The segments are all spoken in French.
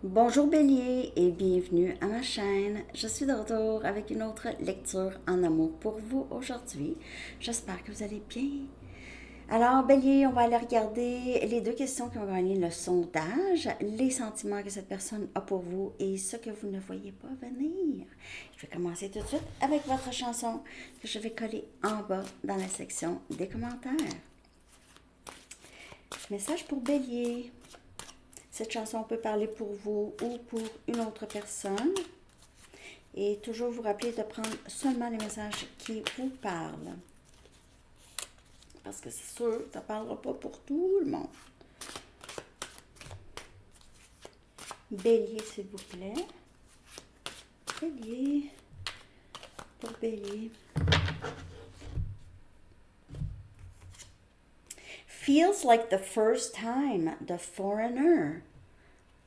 Bonjour Bélier et bienvenue à ma chaîne. Je suis de retour avec une autre lecture en amour pour vous aujourd'hui. J'espère que vous allez bien. Alors Bélier, on va aller regarder les deux questions qui ont gagné le sondage, les sentiments que cette personne a pour vous et ce que vous ne voyez pas venir. Je vais commencer tout de suite avec votre chanson que je vais coller en bas dans la section des commentaires. Message pour Bélier. Cette chanson peut parler pour vous ou pour une autre personne. Et toujours vous rappeler de prendre seulement les messages qui vous parlent. Parce que c'est sûr, ça ne parlera pas pour tout le monde. Bélier, s'il vous plaît. Bélier. Pour Bélier. Feels like the first time, the foreigner.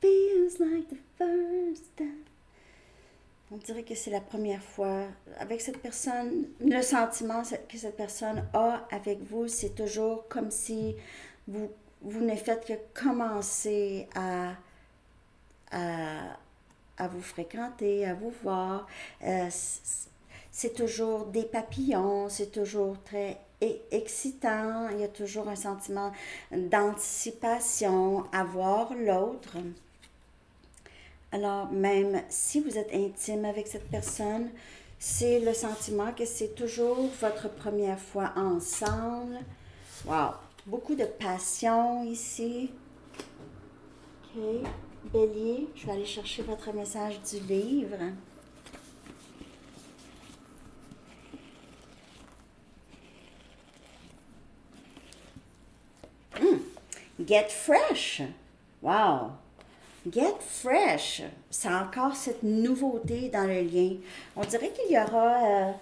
Feels like the first time. On dirait que c'est la première fois avec cette personne. Le sentiment que cette personne a avec vous, c'est toujours comme si vous ne faites que commencer à, à vous fréquenter, à vous voir. C'est toujours des papillons, c'est toujours très excitant. Il y a toujours un sentiment d'anticipation à voir l'autre. Alors, même si vous êtes intime avec cette personne, c'est le sentiment que c'est toujours votre première fois ensemble. Wow! Beaucoup de passion ici. OK. Bélier, je vais aller chercher votre message du livre. Get fresh. Wow! Get fresh. C'est encore cette nouveauté dans le lien. On dirait qu'il y aura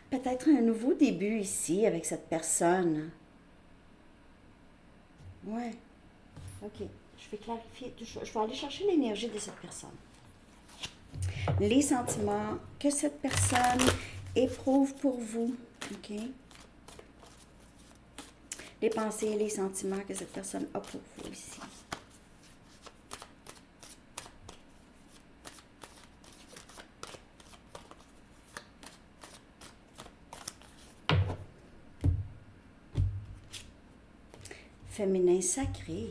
peut-être un nouveau début ici avec cette personne. Ouais. OK. Je vais clarifier. Je vais aller chercher l'énergie de cette personne. Les sentiments que cette personne éprouve pour vous. OK? Les pensées et les sentiments que cette personne a pour vous ici. Féminin sacré.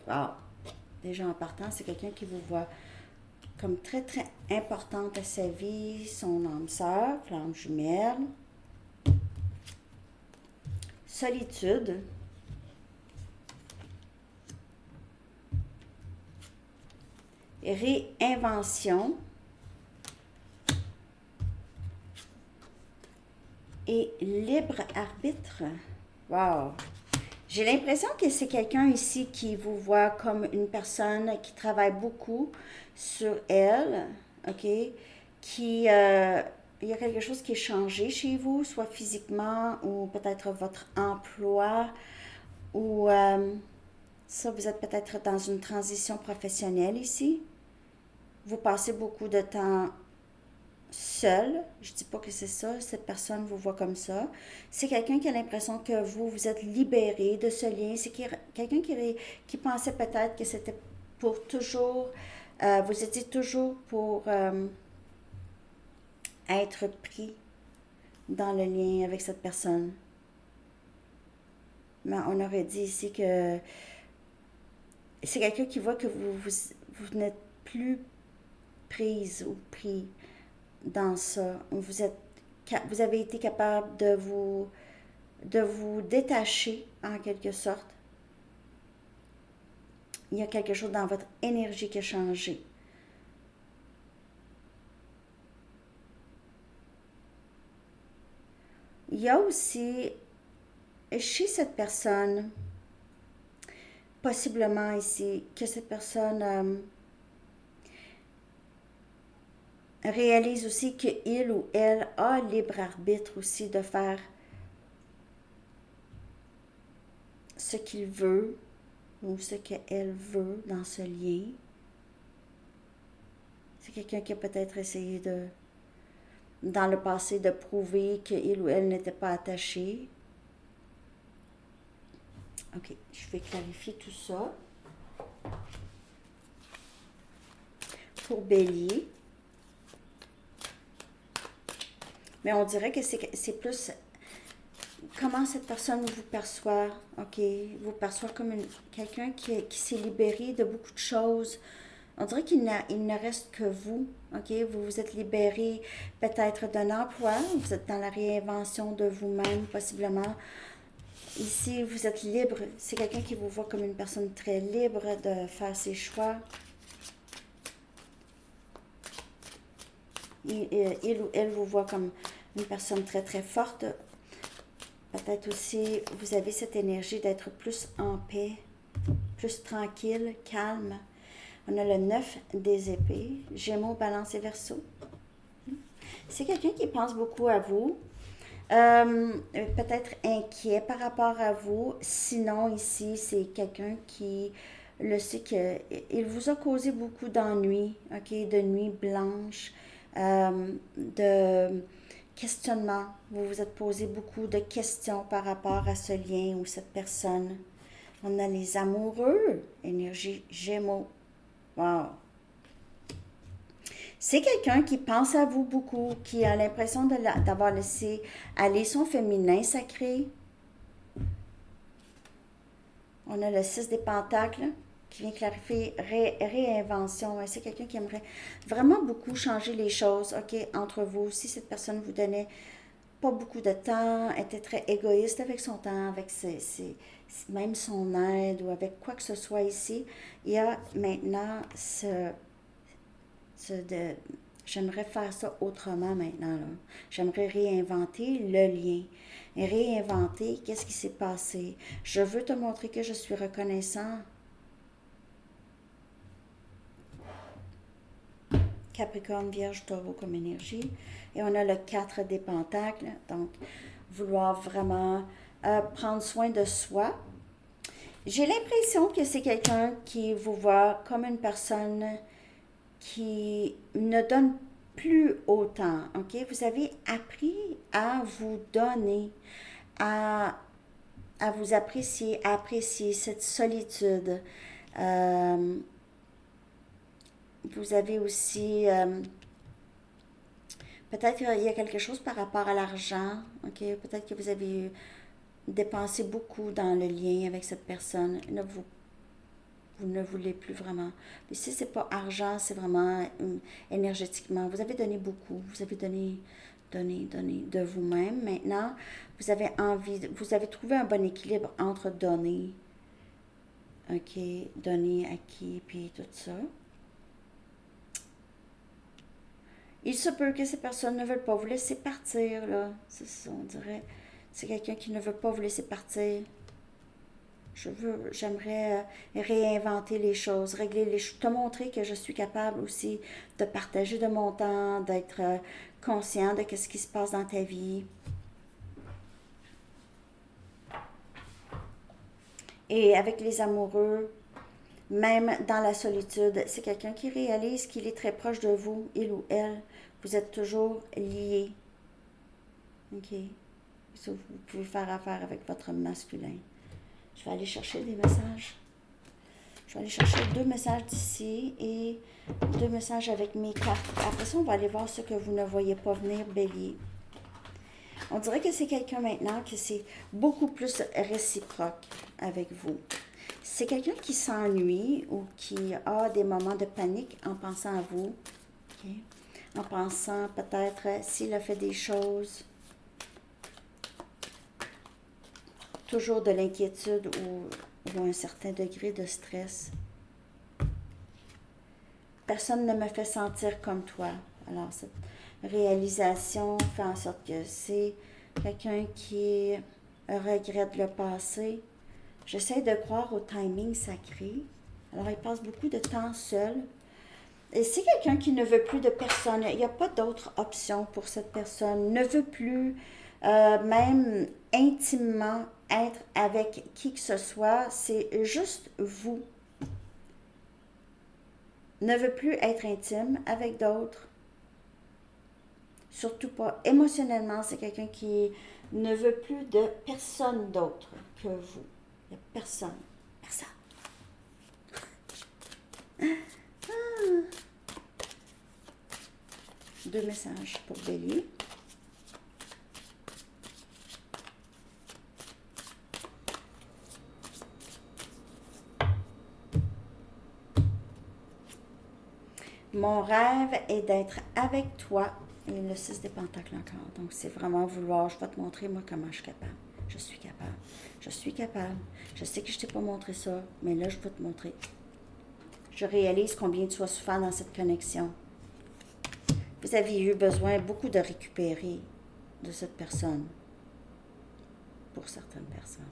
Wow. Déjà en partant, c'est quelqu'un qui vous voit comme très très importante à sa vie, son âme sœur, flamme jumelle. Solitude. Réinvention. Et libre arbitre. Wow! J'ai l'impression que c'est quelqu'un ici qui vous voit comme une personne qui travaille beaucoup sur elle, OK? Il y a quelque chose qui est changé chez vous, soit physiquement ou peut-être votre emploi, ou ça, vous êtes peut-être dans une transition professionnelle ici. Vous passez beaucoup de temps seul. Je dis pas que c'est ça, cette personne vous voit comme ça. C'est quelqu'un qui a l'impression que vous êtes libéré de ce lien. C'est quelqu'un qui pensait peut-être que c'était pour toujours, vous étiez toujours pour être pris dans le lien avec cette personne. Mais on aurait dit ici que c'est quelqu'un qui voit que vous n'êtes plus prise ou pris dans ça. Vous avez été capable de vous détacher en quelque sorte. Il y a quelque chose dans votre énergie qui a changé. Il y a aussi chez cette personne, possiblement ici, que cette personne réalise aussi qu'il ou elle a libre arbitre aussi de faire ce qu'il veut ou ce qu'elle veut dans ce lien. C'est quelqu'un qui a peut-être essayé dans le passé, de prouver qu'il ou elle n'était pas attaché. OK, je vais clarifier tout ça. pour Bélier. Mais on dirait que c'est plus comment cette personne vous perçoit. OK, vous perçoit comme quelqu'un qui s'est libéré de beaucoup de choses. On dirait qu'il ne reste que vous. OK, vous vous êtes libéré peut-être d'un emploi, vous êtes dans la réinvention de vous-même, possiblement. Ici, vous êtes libre. C'est quelqu'un qui vous voit comme une personne très libre de faire ses choix. Il ou elle vous voit comme une personne très, très forte. Peut-être aussi, vous avez cette énergie d'être plus en paix, plus tranquille, calme. On a le 9 des épées, Gémeaux, Balance et Verseau. C'est quelqu'un qui pense beaucoup à vous, peut-être inquiet par rapport à vous. Sinon, ici, c'est quelqu'un qui le sait qu'il vous a causé beaucoup d'ennuis, OK, de nuits blanches, de questionnements. Vous vous êtes posé beaucoup de questions par rapport à ce lien ou cette personne. On a les amoureux, énergie Gémeaux. Wow! C'est quelqu'un qui pense à vous beaucoup, qui a l'impression d'avoir laissé aller son féminin sacré. On a le 6 des pentacles qui vient clarifier réinvention. C'est quelqu'un qui aimerait vraiment beaucoup changer les choses, OK, entre vous. Si cette personne vous donnait pas beaucoup de temps, était très égoïste avec son temps, avec même son aide ou avec quoi que ce soit ici, il y a maintenant j'aimerais faire ça autrement maintenant. J'aimerais réinventer le lien. Et réinventer qu'est-ce qui s'est passé. Je veux te montrer que je suis reconnaissant. Capricorne, Vierge, Taureau comme énergie. Et on a le 4 des pentacles. Donc, vouloir vraiment prendre soin de soi. J'ai l'impression que c'est quelqu'un qui vous voit comme une personne qui ne donne plus autant, OK? Vous avez appris à vous donner, à vous apprécier, à apprécier cette solitude. Vous avez aussi, peut-être il y a quelque chose par rapport à l'argent, OK? Peut-être que vous avez dépensé beaucoup dans le lien avec cette personne. Là, vous ne voulez plus vraiment. Mais si c'est pas argent, c'est vraiment énergétiquement. Vous avez donné beaucoup. Vous avez donné de vous-même. Maintenant, vous avez vous avez trouvé un bon équilibre entre donner, OK, donner à qui, puis tout ça. Il se peut que ces personnes ne veulent pas vous laisser partir, là. C'est ça, on dirait. C'est quelqu'un qui ne veut pas vous laisser partir. J'aimerais réinventer les choses, régler les choses, te montrer que je suis capable aussi de partager de mon temps, d'être conscient de ce qui se passe dans ta vie. Et avec les amoureux, même dans la solitude, c'est quelqu'un qui réalise qu'il est très proche de vous, il ou elle. Vous êtes toujours liés. OK? Vous pouvez faire affaire avec votre masculin. Je vais aller chercher des messages. Je vais aller chercher 2 messages d'ici et 2 messages avec mes cartes. Après ça, on va aller voir ce que vous ne voyez pas venir, Bélier. On dirait que c'est quelqu'un maintenant qui c'est beaucoup plus réciproque avec vous. C'est quelqu'un qui s'ennuie ou qui a des moments de panique en pensant à vous. Okay? En pensant peut-être s'il a fait des choses. Toujours de l'inquiétude ou un certain degré de stress. Personne ne me fait sentir comme toi. Alors, cette réalisation fait en sorte que c'est quelqu'un qui regrette le passé. J'essaie de croire au timing sacré. Alors, il passe beaucoup de temps seul. Et c'est quelqu'un qui ne veut plus de personne. Il n'y a pas d'autre option pour cette personne. Ne veut plus, même intimement, être avec qui que ce soit. C'est juste vous. Ne veut plus être intime avec d'autres. Surtout pas émotionnellement. C'est quelqu'un qui ne veut plus de personne d'autre que vous. Il n'y a personne. Personne. 2 messages pour Bélier. Mon rêve est d'être avec toi. Et le 6 des pentacles encore. Donc, c'est vraiment vouloir. Je vais te montrer, moi, comment je suis capable. Je suis capable. Je suis capable. Je sais que je ne t'ai pas montré ça, mais là, je vais te montrer. Je réalise combien tu as souffert dans cette connexion. Vous aviez eu besoin beaucoup de récupérer de cette personne. Pour certaines personnes.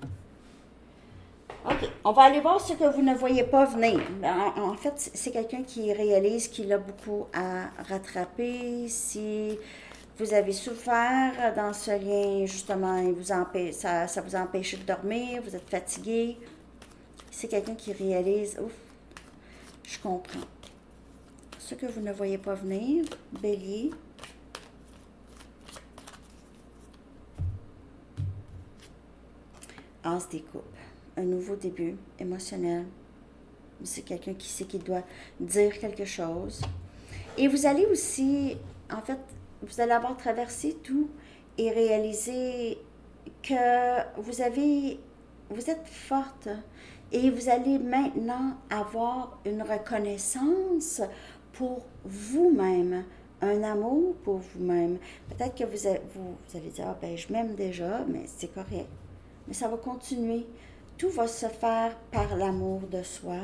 OK. On va aller voir ce que vous ne voyez pas venir. En fait, c'est quelqu'un qui réalise qu'il a beaucoup à rattraper. Si vous avez souffert dans ce lien, justement, ça vous a empêché de dormir, vous êtes fatigué. C'est quelqu'un qui réalise, ouf, je comprends. Ce que vous ne voyez pas venir, Bélier. As des coupes. Un nouveau début émotionnel. C'est quelqu'un qui sait qu'il doit dire quelque chose. Et vous allez aussi, en fait, vous allez avoir traversé tout et réaliser que vous êtes forte et vous allez maintenant avoir une reconnaissance pour vous-même, un amour pour vous-même. Peut-être que vous allez dire, ah ben je m'aime déjà, mais c'est correct. Mais ça va continuer. Tout va se faire par l'amour de soi.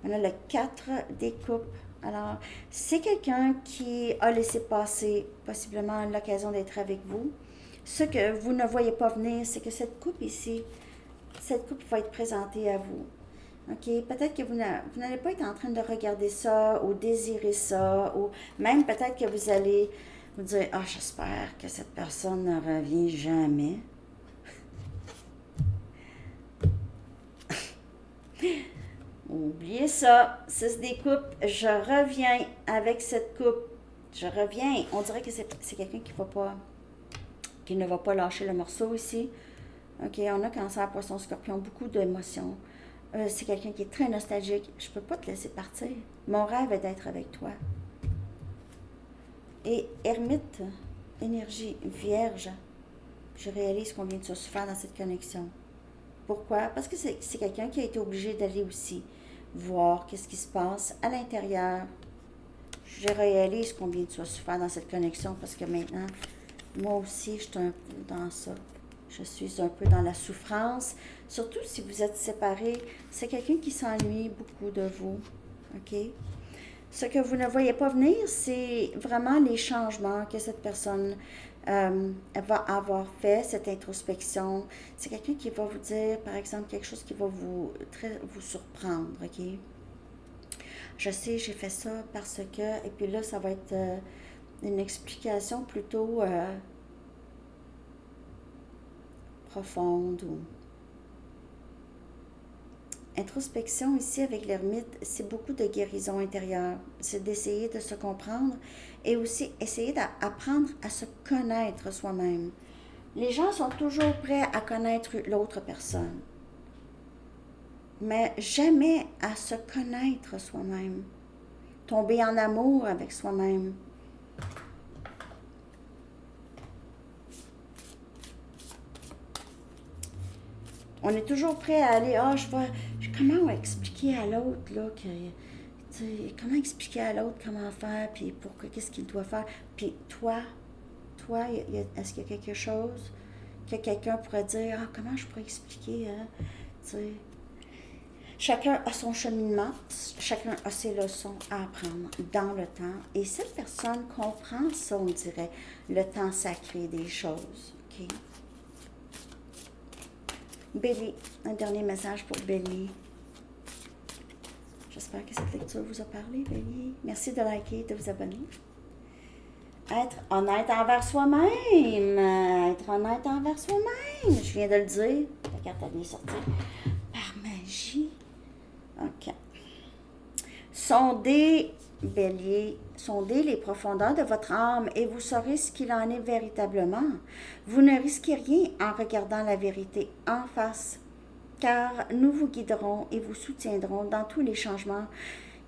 On a le 4 des coupes. Alors, c'est quelqu'un qui a laissé passer possiblement l'occasion d'être avec vous. Ce que vous ne voyez pas venir, c'est que cette coupe ici, cette coupe va être présentée à vous. OK? Peut-être que vous n'allez pas être en train de regarder ça ou désirer ça, ou même peut-être que vous allez vous dire, ah, j'espère que cette personne ne revient jamais. Oubliez ça. 6 des coupes, je reviens avec cette coupe. Je reviens. On dirait que c'est quelqu'un qui ne va pas lâcher le morceau ici. OK, on a Cancer, Poisson, Scorpion, beaucoup d'émotions. C'est quelqu'un qui est très nostalgique. Je ne peux pas te laisser partir. Mon rêve est d'être avec toi. Et Ermite, énergie vierge, je réalise combien tu as souffert dans cette connexion. Pourquoi? Parce que c'est quelqu'un qui a été obligé d'aller aussi voir qu'est-ce qui se passe à l'intérieur. Je réalise combien tu as souffert dans cette connexion parce que maintenant, moi aussi, je suis un peu dans ça. Je suis un peu dans la souffrance. Surtout si vous êtes séparés, c'est quelqu'un qui s'ennuie beaucoup de vous. OK? Ce que vous ne voyez pas venir, c'est vraiment les changements que cette personne va avoir fait, cette introspection. C'est quelqu'un qui va vous dire, par exemple, quelque chose qui va vous surprendre, OK? Je sais, j'ai fait ça parce que... Et puis là, ça va être une explication plutôt profonde ou... Introspection ici avec l'ermite, c'est beaucoup de guérison intérieure. C'est d'essayer de se comprendre et aussi essayer d'apprendre à se connaître soi-même. Les gens sont toujours prêts à connaître l'autre personne, mais jamais à se connaître soi-même. Tomber en amour avec soi-même. On est toujours prêt à aller, comment expliquer à l'autre, là, comment expliquer à l'autre comment faire, puis qu'est-ce qu'il doit faire. Puis toi, est-ce qu'il y a quelque chose que quelqu'un pourrait dire, comment je pourrais expliquer, hein, tu sais. Chacun a son cheminement, chacun a ses leçons à apprendre dans le temps. Et cette personne comprend ça, on dirait, le temps sacré des choses, OK? Bélier, un dernier message pour Bélier. J'espère que cette lecture vous a parlé, Bélier. Merci de liker, de vous abonner. Être honnête envers soi-même. Être honnête envers soi-même. Je viens de le dire. La carte a bien sorti. Par magie. OK. Sondez, Bélier, sondez les profondeurs de votre âme et vous saurez ce qu'il en est véritablement. Vous ne risquez rien en regardant la vérité en face, car nous vous guiderons et vous soutiendrons dans tous les changements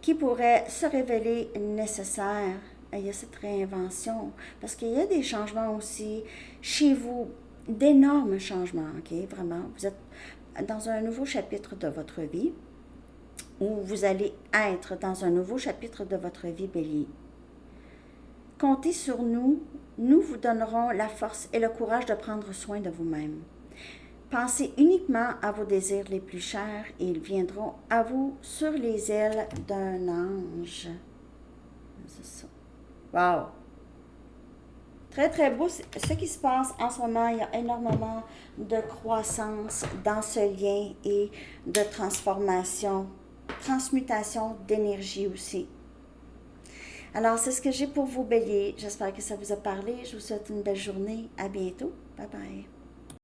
qui pourraient se révéler nécessaires. il y a cette réinvention. Parce qu'il y a des changements aussi chez vous, d'énormes changements, OK? Vraiment, vous êtes dans un nouveau chapitre de votre vie, ou vous allez être dans un nouveau chapitre de votre vie, Bélier. Comptez sur nous, nous vous donnerons la force et le courage de prendre soin de vous-même. Pensez uniquement à vos désirs les plus chers et ils viendront à vous sur les ailes d'un ange. C'est ça. Wow! Très, très beau. Ce qui se passe en ce moment, il y a énormément de croissance dans ce lien et de transformation, transmutation d'énergie aussi. Alors, c'est ce que j'ai pour vous, Bélier. J'espère que ça vous a parlé. Je vous souhaite une belle journée. À bientôt. Bye bye.